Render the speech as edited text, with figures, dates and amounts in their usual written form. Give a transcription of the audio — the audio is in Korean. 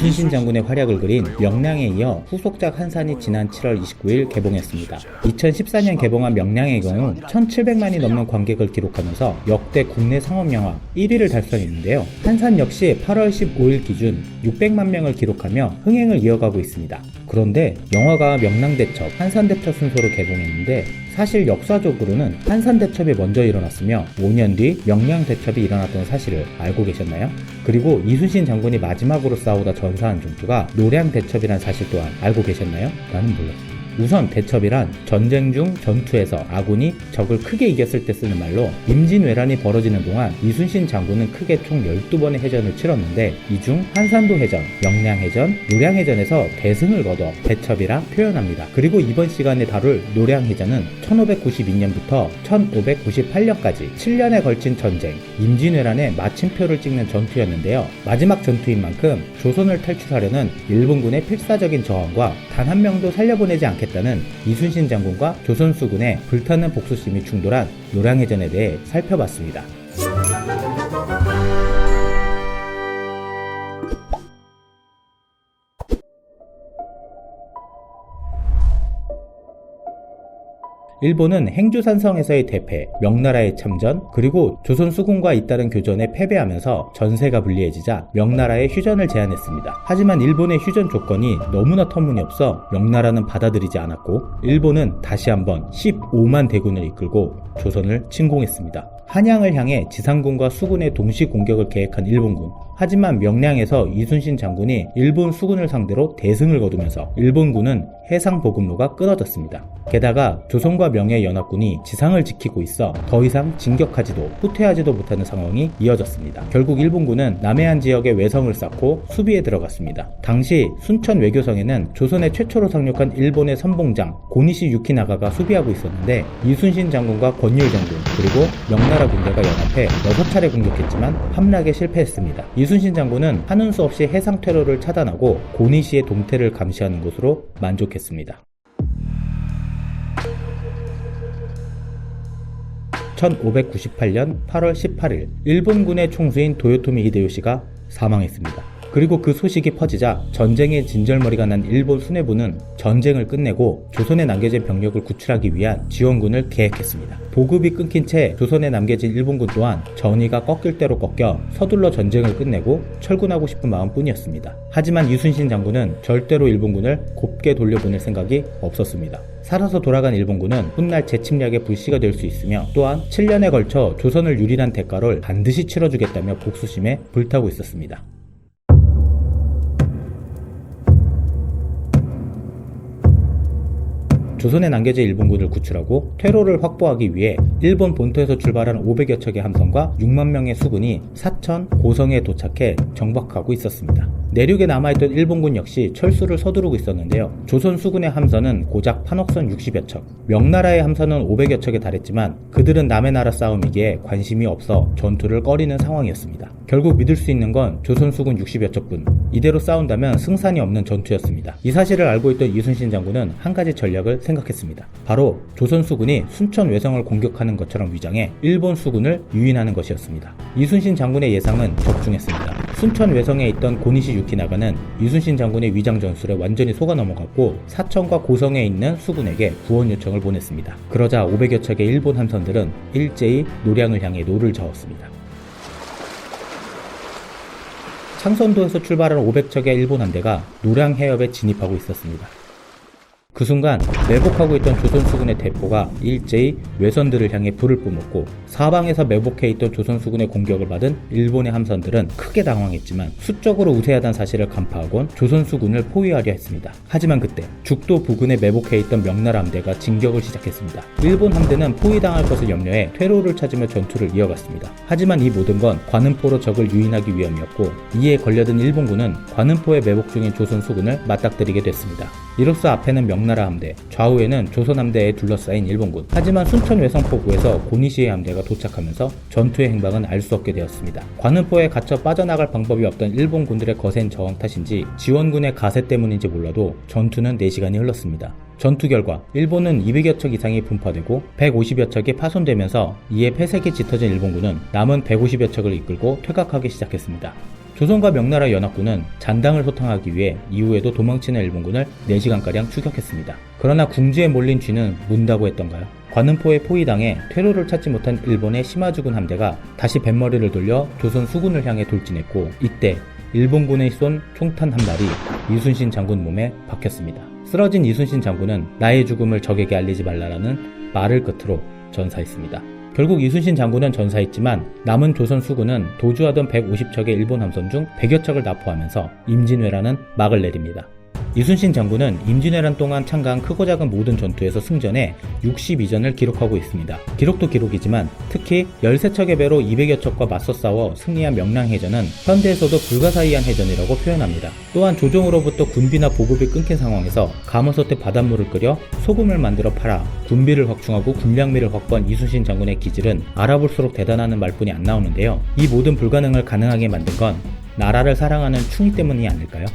이순신 장군의 활약을 그린 명량에 이어 후속작 한산이 지난 7월 29일 개봉했습니다. 2014년 개봉한 명량의 경우 1,700만이 넘는 관객을 기록하면서 역대 국내 상업영화 1위를 달성했는데요. 한산 역시 8월 15일 기준 600만 명을 기록하며 흥행을 이어가고 있습니다. 그런데 영화가 명량대첩, 한산대첩 순서로 개봉했는데 사실 역사적으로는 한산대첩이 먼저 일어났으며 5년 뒤 명량대첩이 일어났던 사실을 알고 계셨나요? 그리고 이순신 장군이 마지막으로 싸우다 전사한 전투가 노량대첩이란 사실 또한 알고 계셨나요? 나는 몰랐어요. 우선 대첩이란 전쟁 중 전투에서 아군이 적을 크게 이겼을 때 쓰는 말로 임진왜란이 벌어지는 동안 이순신 장군은 크게 총 12번의 해전을 치렀는데 이 중 한산도 해전, 명량해전, 노량해전에서 대승을 거둬 대첩이라 표현합니다. 그리고 이번 시간에 다룰 노량해전은 1592년부터 1598년까지 7년에 걸친 전쟁, 임진왜란의 마침표를 찍는 전투였는데요. 마지막 전투인 만큼 조선을 탈출하려는 일본군의 필사적인 저항과 단 한 명도 살려보내지 않겠다는 이순신 장군과 조선 수군의 불타는 복수심이 충돌한 노량해전에 대해 살펴봤습니다. 일본은 행주산성에서의 대패, 명나라의 참전, 그리고 조선 수군과 잇따른 교전에 패배하면서 전세가 불리해지자 명나라에 휴전을 제안했습니다. 하지만 일본의 휴전 조건이 너무나 터무니없어 명나라는 받아들이지 않았고 일본은 다시 한번 15만 대군을 이끌고 조선을 침공했습니다. 한양을 향해 지상군과 수군의 동시 공격을 계획한 일본군. 하지만 명량에서 이순신 장군이 일본 수군을 상대로 대승을 거두면서 일본군은 해상 보급로가 끊어졌습니다. 게다가 조선과 명의 연합군이 지상을 지키고 있어 더 이상 진격하지도 후퇴하지도 못하는 상황이 이어졌습니다. 결국 일본군은 남해안 지역에 외성을 쌓고 수비에 들어갔습니다. 당시 순천 외교성에는 조선에 최초로 상륙한 일본의 선봉장 고니시 유키나가가 수비하고 있었는데 이순신 장군과 권율 장군 그리고 명나라 군대가 연합해 6차례 공격했지만 함락에 실패했습니다. 이순신 장군은 하는 수 없이 해상 퇴로를 차단하고 고니시의 동태를 감시하는 것으로 만족했습니다. 1598년 8월 18일 일본군의 총수인 도요토미 히데요시가 사망했습니다. 그리고 그 소식이 퍼지자 전쟁의 진절머리가 난 일본 수뇌부는 전쟁을 끝내고 조선에 남겨진 병력을 구출하기 위한 지원군을 계획했습니다. 보급이 끊긴 채 조선에 남겨진 일본군 또한 전의가 꺾일 대로 꺾여 서둘러 전쟁을 끝내고 철군하고 싶은 마음뿐이었습니다. 하지만 이순신 장군은 절대로 일본군을 곱게 돌려보낼 생각이 없었습니다. 살아서 돌아간 일본군은 훗날 재침략의 불씨가 될 수 있으며 또한 7년에 걸쳐 조선을 유린한 대가를 반드시 치러주겠다며 복수심에 불타고 있었습니다. 조선에 남겨진 일본군을 구출하고 퇴로를 확보하기 위해 일본 본토에서 출발한 500여 척의 함선과 6만 명의 수군이 사천, 고성에 도착해 정박하고 있었습니다. 내륙에 남아있던 일본군 역시 철수를 서두르고 있었는데요. 조선 수군의 함선은 고작 판옥선 60여 척, 명나라의 함선은 500여 척에 달했지만 그들은 남의 나라 싸움이기에 관심이 없어 전투를 꺼리는 상황이었습니다. 결국 믿을 수 있는 건 조선 수군 60여 척뿐. 이대로 싸운다면 승산이 없는 전투였습니다. 이 사실을 알고 있던 이순신 장군은 한 가지 전략을 생각했습니다. 바로 조선 수군이 순천 외성을 공격하는 것처럼 위장해 일본 수군을 유인하는 것이었습니다. 이순신 장군의 예상은 적중했습니다. 순천 외성에 있던 고니시 유키나가는 이순신 장군의 위장 전술에 완전히 속아 넘어갔고 사천과 고성에 있는 수군에게 구원 요청을 보냈습니다. 그러자 500여 척의 일본 함선들은 일제히 노량을 향해 노를 저었습니다. 창선도에서 출발한 500척의 일본 함대가 노량 해협에 진입하고 있었습니다. 그 순간 매복하고 있던 조선 수군의 대포가 일제히 외선들을 향해 불을 뿜었고 사방에서 매복해 있던 조선 수군의 공격을 받은 일본의 함선들은 크게 당황했지만 수적으로 우세하다는 사실을 간파하곤 조선 수군을 포위하려 했습니다. 하지만 그때 죽도 부근에 매복해 있던 명나라 함대가 진격을 시작했습니다. 일본 함대는 포위당할 것을 염려해 퇴로를 찾으며 전투를 이어갔습니다. 하지만 이 모든 건 관음포로 적을 유인하기 위함이었고 이에 걸려든 일본군은 관음포에 매복 중인 조선 수군을 맞닥뜨리게 됐습니다. 이로써 앞에는 명나라 함대, 좌우에는 조선 함대에 둘러싸인 일본군. 하지만 순천 외성포구에서 고니시의 함대가 도착하면서 전투의 행방은 알 수 없게 되었습니다. 관음포에 갇혀 빠져나갈 방법이 없던 일본군들의 거센 저항 탓인지 지원군의 가세 때문인지 몰라도 전투는 4시간이 흘렀습니다. 전투 결과 일본은 200여 척 이상이 분파되고 150여 척이 파손되면서 이에 폐색이 짙어진 일본군은 남은 150여 척을 이끌고 퇴각하기 시작했습니다. 조선과 명나라 연합군은 잔당을 소탕하기 위해 이후에도 도망치는 일본군을 4시간가량 추격했습니다. 그러나 궁지에 몰린 쥐는 문다고 했던가요? 관음포에 포위당해 퇴로를 찾지 못한 일본의 시마주군 함대가 다시 뱃머리를 돌려 조선 수군을 향해 돌진했고, 이때 일본군의 쏜 총탄 한 발이 이순신 장군 몸에 박혔습니다. 쓰러진 이순신 장군은 나의 죽음을 적에게 알리지 말라라는 말을 끝으로 전사했습니다. 결국 이순신 장군은 전사했지만 남은 조선 수군은 도주하던 150척의 일본 함선 중 100여 척을 납포하면서 임진왜란은 막을 내립니다. 이순신 장군은 임진왜란 동안 참가한 크고 작은 모든 전투에서 승전해 62전을 기록하고 있습니다. 기록도 기록이지만 특히 13척의 배로 200여 척과 맞서 싸워 승리한 명량해전은 현대에서도 불가사의한 해전이라고 표현합니다. 또한 조정으로부터 군비나 보급이 끊긴 상황에서 가마솥에 바닷물을 끓여 소금을 만들어 팔아 군비를 확충하고 군량미를 확보한 이순신 장군의 기질은 알아볼수록 대단하는 말뿐이 안 나오는데요. 이 모든 불가능을 가능하게 만든 건 나라를 사랑하는 충의 때문이 아닐까요?